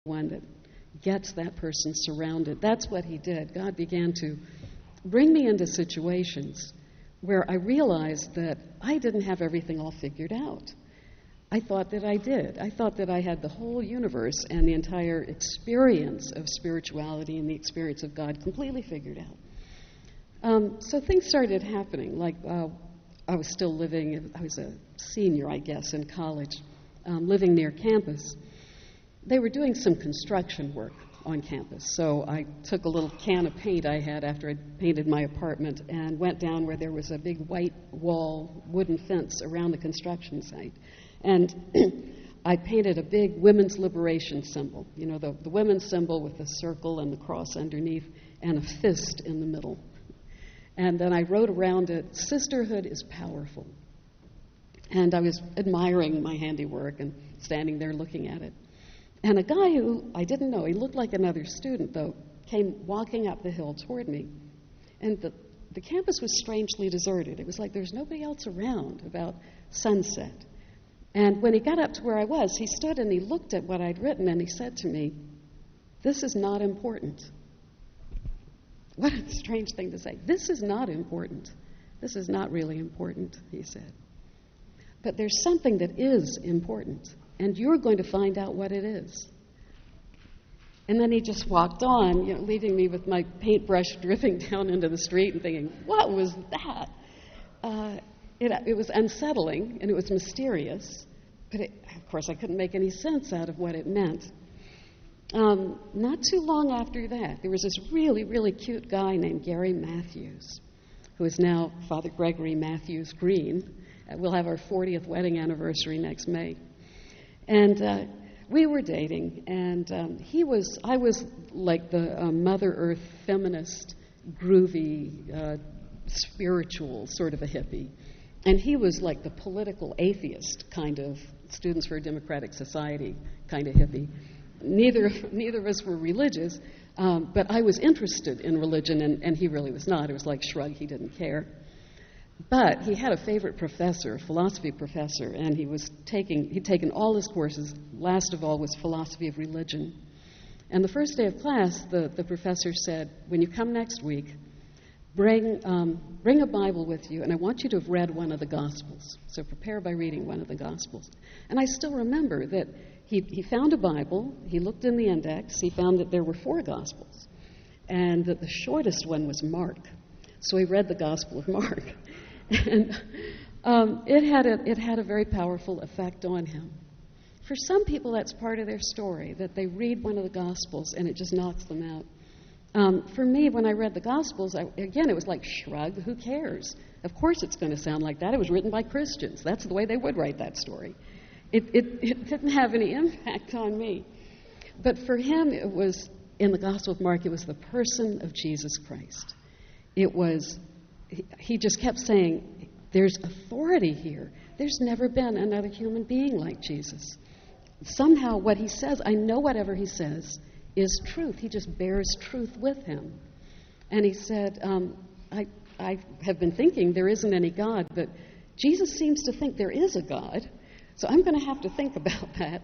one that gets that person surrounded. That's what he did. God began to bring me into situations where I realized that I didn't have everything all figured out. I thought that I did. I thought that I had the whole universe and the entire experience of spirituality and the experience of God completely figured out. So things started happening. Like I was still living, I was a senior, I guess, in college, living near campus. They were doing some construction work on campus. So I took a little can of paint I had after I'd painted my apartment and went down where there was a big white wall, wooden fence around the construction site. And I painted a big women's liberation symbol, you know, the women's symbol with the circle and the cross underneath and a fist in the middle. And then I wrote around it, "Sisterhood is powerful." And I was admiring my handiwork and standing there looking at it. And a guy who I didn't know, he looked like another student, though, came walking up the hill toward me. And the campus was strangely deserted. It was like there was nobody else around about sunset. And when he got up to where I was, he stood and he looked at what I'd written and he said to me, "This is not important." What a strange thing to say. This is not important. This is not really important, he said. But there's something that is important, and you're going to find out what it is. And then he just walked on, you know, leaving me with my paintbrush dripping down into the street and thinking, what was that? It was unsettling, and it was mysterious, but of course I couldn't make any sense out of what it meant. Not too long after that, there was this really, really cute guy named Gary Mathewes, who is now Father Gregory Mathewes-Green. We'll have our 40th wedding anniversary next May. And we were dating, and I was like the Mother Earth feminist, groovy, spiritual sort of a hippie. And he was like the political atheist kind of Students for a Democratic Society kind of hippie. Neither of us were religious, but I was interested in religion, and he really was not. It was like shrug, he didn't care. But he had a favorite professor, a philosophy professor, and he'd taken all his courses. Last of all was philosophy of religion. And the first day of class, the professor said, "When you come next week, bring a Bible with you, and I want you to have read one of the Gospels. So prepare by reading one of the Gospels." And I still remember that he found a Bible, he looked in the index, he found that there were 4 Gospels, and that the shortest one was Mark. So he read the Gospel of Mark. And it had a very powerful effect on him. For some people, that's part of their story, that they read one of the Gospels and it just knocks them out. For me, when I read the Gospels, again, it was like shrug, who cares? Of course it's going to sound like that. It was written by Christians. That's the way they would write that story. It didn't have any impact on me. But for him, it was, in the Gospel of Mark, it was the person of Jesus Christ. It was, he just kept saying, there's authority here. There's never been another human being like Jesus. Somehow what he says, I know whatever he says is truth. He just bears truth with him. And he said, I have been thinking there isn't any God, but Jesus seems to think there is a God, so I'm going to have to think about that.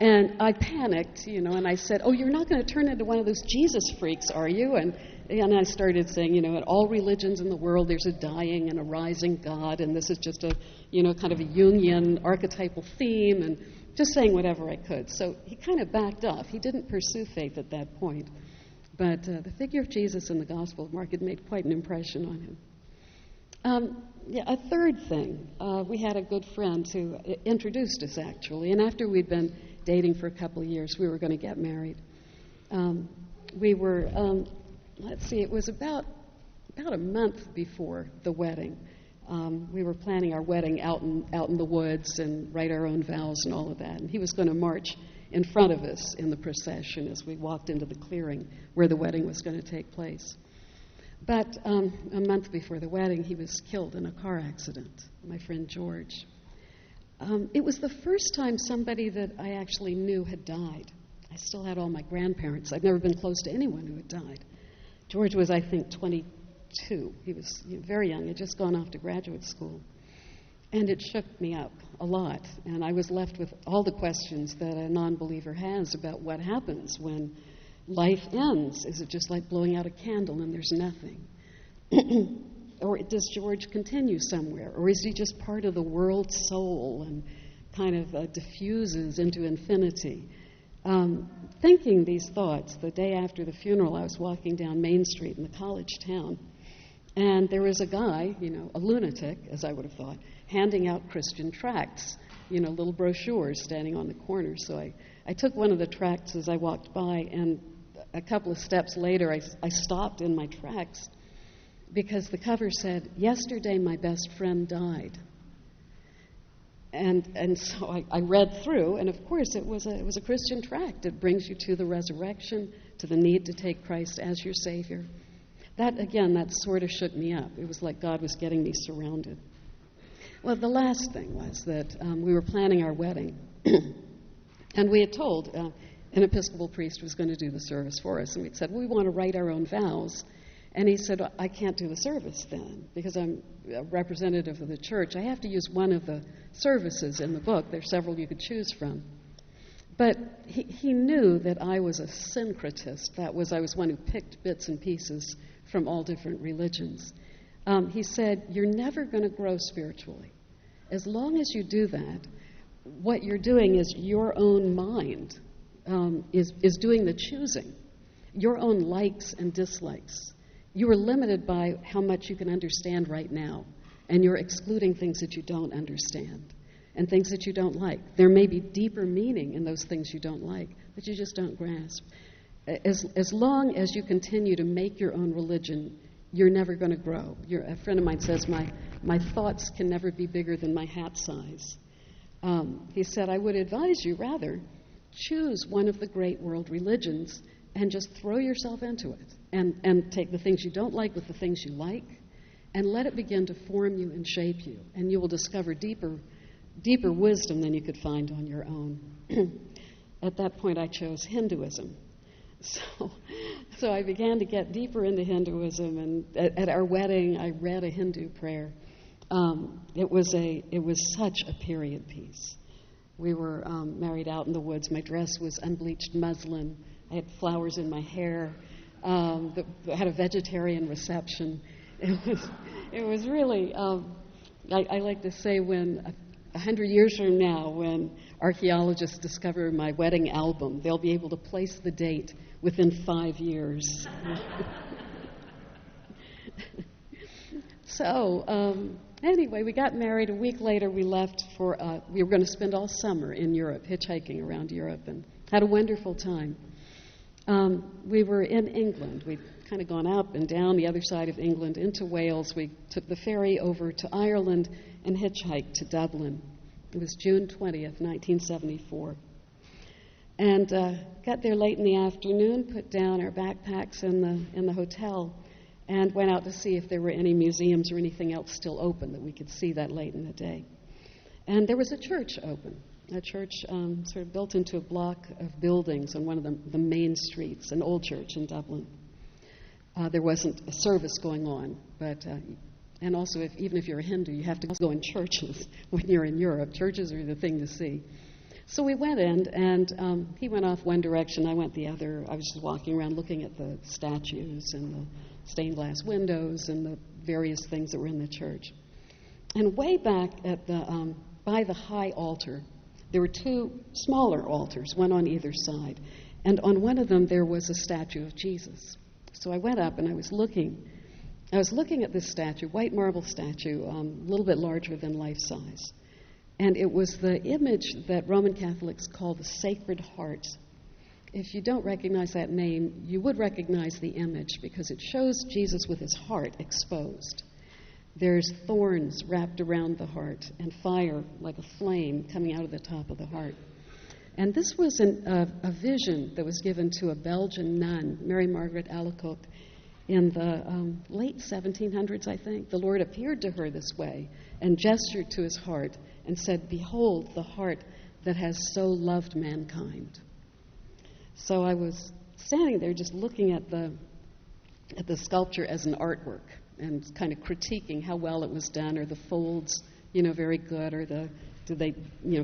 And I panicked, and I said, "Oh, you're not going to turn into one of those Jesus freaks, are you?" And I started saying, in all religions in the world, there's a dying and a rising God, and this is just a, kind of a Jungian archetypal theme, and just saying whatever I could. So he kind of backed off. He didn't pursue faith at that point. But the figure of Jesus in the Gospel of Mark had made quite an impression on him. A third thing, we had a good friend who introduced us, actually, and after we'd been dating for a couple of years, we were going to get married. We were, it was about a month before the wedding. We were planning our wedding out in the woods and write our own vows and all of that. And he was going to march in front of us in the procession as we walked into the clearing where the wedding was going to take place. But a month before the wedding, he was killed in a car accident, my friend George. It was the first time somebody that I actually knew had died. I still had all my grandparents. I'd never been close to anyone who had died. George was, I think, 22. He was very young. He had just gone off to graduate school. And it shook me up a lot. And I was left with all the questions that a non-believer has about what happens when life ends. Is it just like blowing out a candle and there's nothing? Or does George continue somewhere? Or is he just part of the world soul and kind of diffuses into infinity? Thinking these thoughts, the day after the funeral, I was walking down Main Street in the college town, and there was a guy, a lunatic, as I would have thought, handing out Christian tracts, little brochures standing on the corner. So I took one of the tracts as I walked by, and a couple of steps later, I stopped in my tracks because the cover said, "Yesterday my best friend died." And so I read through, and of course it was a Christian tract. It brings you to the resurrection, to the need to take Christ as your Savior. That sort of shook me up. It was like God was getting me surrounded. Well, the last thing was that we were planning our wedding, and we had told an Episcopal priest was going to do the service for us, and we'd said, we want to write our own vows. And he said, I can't do the service then, because I'm a representative of the church. I have to use one of the services in the book. There's several you could choose from. But he knew that I was a syncretist. That was, I was one who picked bits and pieces from all different religions. He said, you're never going to grow spiritually. As long as you do that, what you're doing is your own mind is doing the choosing, your own likes and dislikes. You are limited by how much you can understand right now, and you're excluding things that you don't understand and things that you don't like. There may be deeper meaning in those things you don't like, but you just don't grasp. As long as you continue to make your own religion, you're never going to grow. A friend of mine says, my thoughts can never be bigger than my hat size. He said, I would advise you rather choose one of the great world religions and just throw yourself into it and take the things you don't like with the things you like and let it begin to form you and shape you. And you will discover deeper wisdom than you could find on your own. At that point, I chose Hinduism. So I began to get deeper into Hinduism, and at our wedding, I read a Hindu prayer. It was such a period piece. We were married out in the woods. My dress was unbleached muslin. I had flowers in my hair. I had a vegetarian reception. It was really. I like to say when 100 years from now, when archaeologists discover my wedding album, they'll be able to place the date within 5 years. So anyway, we got married. A week later, we left we were going to spend all summer in Europe, hitchhiking around Europe, and had a wonderful time. We were in England. We'd kind of gone up and down the other side of England into Wales. We took the ferry over to Ireland and hitchhiked to Dublin. It was June 20th, 1974. And got there late in the afternoon, put down our backpacks in the hotel, and went out to see if there were any museums or anything else still open that we could see that late in the day. And there was a church open, a church sort of built into a block of buildings on one of the main streets, an old church in Dublin. There wasn't a service going on, but and also even if you're a Hindu, you have to go in churches when you're in Europe. Churches are the thing to see. So we went in, and he went off one direction, I went the other. I was just walking around looking at the statues and the stained glass windows and the various things that were in the church. And way back at by the high altar, there were two smaller altars, one on either side. And on one of them, there was a statue of Jesus. So I went up and I was looking at this statue, white marble statue, a little bit larger than life size. And it was the image that Roman Catholics call the Sacred Heart. If you don't recognize that name, you would recognize the image because it shows Jesus with his heart exposed. There's thorns wrapped around the heart and fire like a flame coming out of the top of the heart. And this was a vision that was given to a Belgian nun, Mary Margaret Alacoque, in the late 1700s, I think. The Lord appeared to her this way and gestured to his heart and said, "Behold the heart that has so loved mankind." So I was standing there just looking at the sculpture as an artwork and kind of critiquing how well it was done or the folds very good, or do they,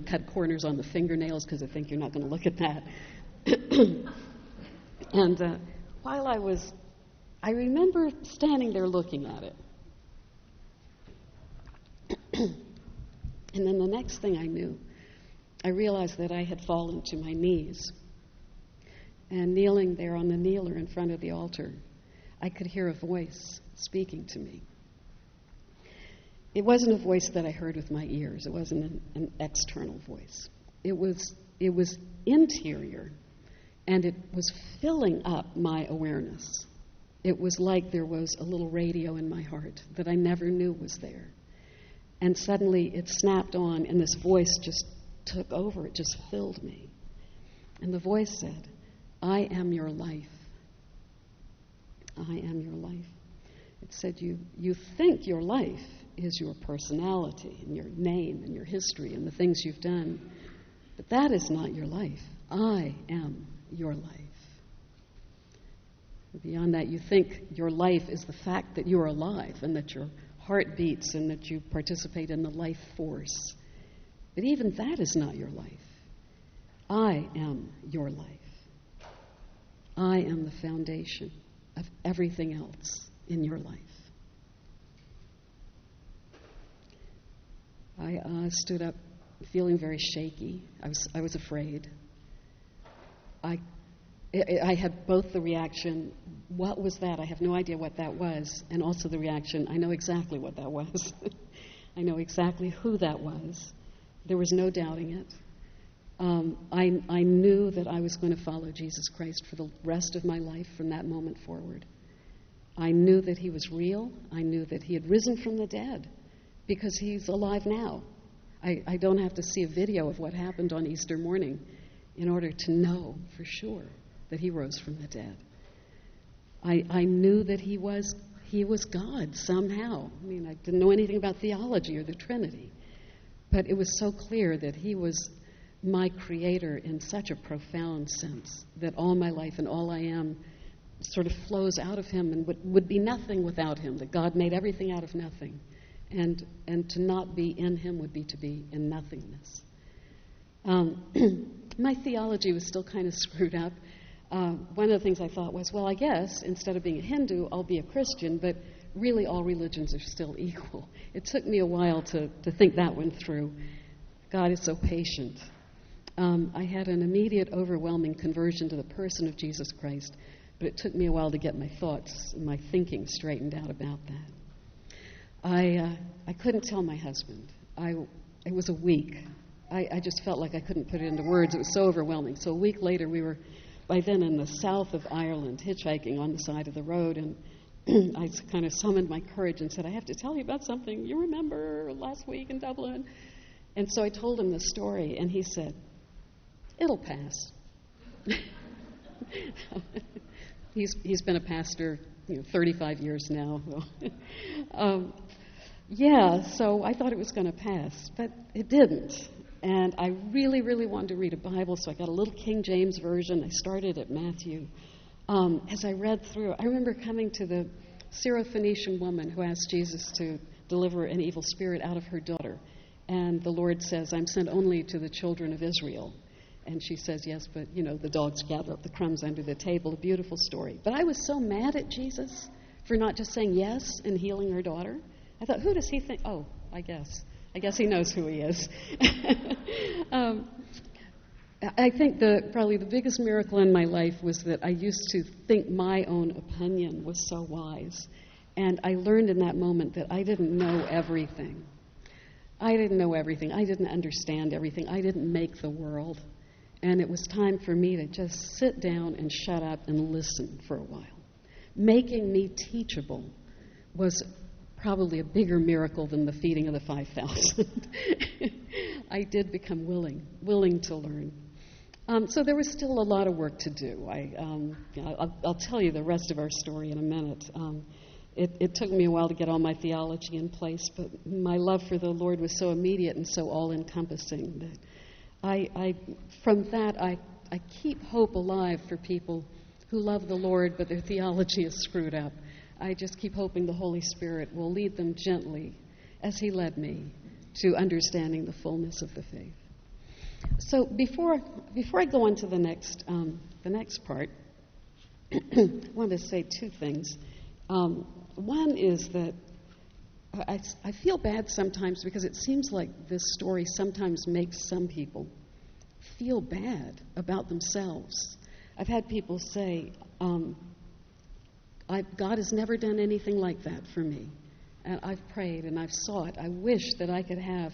cut corners on the fingernails because they think you're not going to look at that. And while I remember standing there looking at it. And then the next thing I knew, I realized that I had fallen to my knees. And kneeling there on the kneeler in front of the altar, I could hear a voice speaking to me. It wasn't a voice that I heard with my ears. It wasn't an external voice. It was interior, and it was filling up my awareness. It was like there was a little radio in my heart that I never knew was there. And suddenly it snapped on, and this voice just took over. It just filled me. And the voice said, "I am your life. I am your life." It said, you think your life is your personality and your name and your history and the things you've done, but that is not your life. I am your life. Beyond that, you think your life is the fact that you're alive and that your heart beats and that you participate in the life force. But even that is not your life. I am your life. I am the foundation of everything else in your life. I stood up feeling very shaky. I was afraid. I had both the reaction, what was that? I have no idea what that was, and also the reaction, I know exactly what that was. I know exactly who that was. There was no doubting it. I knew that I was going to follow Jesus Christ for the rest of my life from that moment forward. I knew that he was real. I knew that he had risen from the dead because he's alive now. I don't have to see a video of what happened on Easter morning in order to know for sure that he rose from the dead. I knew that he was God somehow. I mean, I didn't know anything about theology or the Trinity, but it was so clear that he was my creator in such a profound sense that all my life and all I am sort of flows out of him and would be nothing without him, that God made everything out of nothing. And to not be in him would be to be in nothingness. My theology was still kind of screwed up. One of the things I thought was, well, I guess instead of being a Hindu, I'll be a Christian, but really all religions are still equal. It took me a while to think that one through. God is so patient. I had an immediate, overwhelming conversion to the person of Jesus Christ, but it took me a while to get my thoughts and my thinking straightened out about that. I couldn't tell my husband. It was a week. I just felt like I couldn't put it into words. It was so overwhelming. So a week later, we were, by then, in the south of Ireland, hitchhiking on the side of the road, and I kind of summoned my courage and said, I have to tell you about something. You remember last week in Dublin? And so I told him the story, and he said, it'll pass. He's been a pastor 35 years now. So I thought it was going to pass, but it didn't. And I really, really wanted to read a Bible, so I got a little King James version. I started at Matthew. As I read through, I remember coming to the Syrophoenician woman who asked Jesus to deliver an evil spirit out of her daughter. And the Lord says, I'm sent only to the children of Israel. And she says, yes, but, the dogs gather up the crumbs under the table. A beautiful story. But I was so mad at Jesus for not just saying yes and healing her daughter. I thought, who does he think? Oh, I guess he knows who he is. I think probably the biggest miracle in my life was that I used to think my own opinion was so wise. And I learned in that moment that I didn't know everything. I didn't know everything. I didn't understand everything. I didn't make the world. And it was time for me to just sit down and shut up and listen for a while. Making me teachable was probably a bigger miracle than the feeding of the 5,000. I did become willing to learn. So there was still a lot of work to do. I'll tell you the rest of our story in a minute. It took me a while to get all my theology in place, but my love for the Lord was so immediate and so all-encompassing that from that I keep hope alive for people who love the Lord, but their theology is screwed up. I just keep hoping the Holy Spirit will lead them gently, as he led me, to understanding the fullness of the faith. So before I go on to the next part, I want to say two things. One is that I feel bad sometimes because it seems like this story sometimes makes some people feel bad about themselves. I've had people say, God has never done anything like that for me. And I've prayed and I've sought. I wish that I could have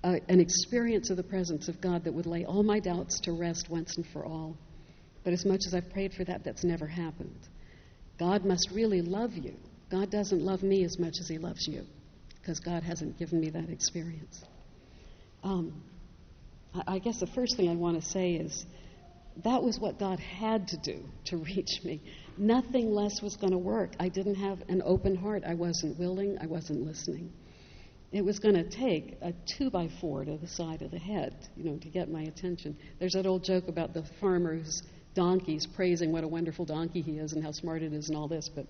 an experience of the presence of God that would lay all my doubts to rest once and for all. But as much as I've prayed for that, that's never happened. God must really love you. God doesn't love me as much as he loves you, because God hasn't given me that experience. I guess the first thing I want to say is that was what God had to do to reach me. Nothing less was going to work. I didn't have an open heart. I wasn't willing. I wasn't listening. It was going to take a 2x4 to the side of the head, to get my attention. There's that old joke about the farmer whose donkey's praising what a wonderful donkey he is and how smart it is and all this, but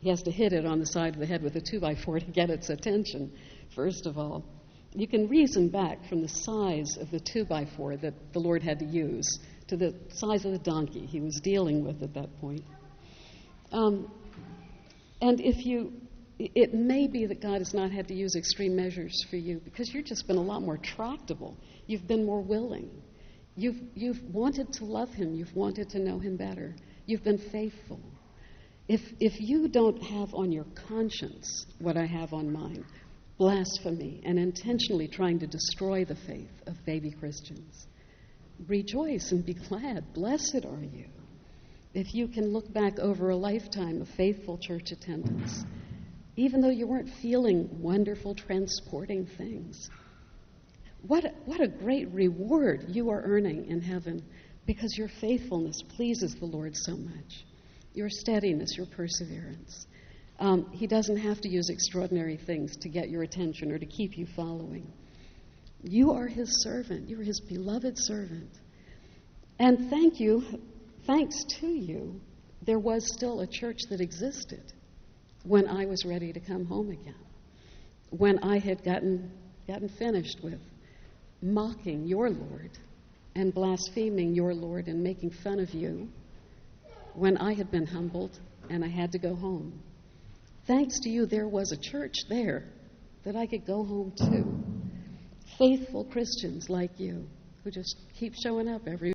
he has to hit it on the side of the head with a 2x4 to get its attention, first of all. You can reason back from the size of the 2x4 that the Lord had to use to the size of the donkey he was dealing with at that point. And it may be that God has not had to use extreme measures for you because you've just been a lot more tractable. You've been more willing. You've wanted to love him. You've wanted to know him better. You've been faithful. If you don't have on your conscience what I have on mine, blasphemy and intentionally trying to destroy the faith of baby Christians, rejoice and be glad. Blessed are you. If you can look back over a lifetime of faithful church attendance, even though you weren't feeling wonderful, transporting things, what a great reward you are earning in heaven because your faithfulness pleases the Lord so much. Your steadiness, your perseverance. He doesn't have to use extraordinary things to get your attention or to keep you following. You are his servant. You are his beloved servant. And thanks to you, there was still a church that existed when I was ready to come home again. When I had gotten finished with mocking your Lord and blaspheming your Lord and making fun of you, when I had been humbled and I had to go home. Thanks to you, there was a church there that I could go home to. Faithful Christians like you who just keep showing up every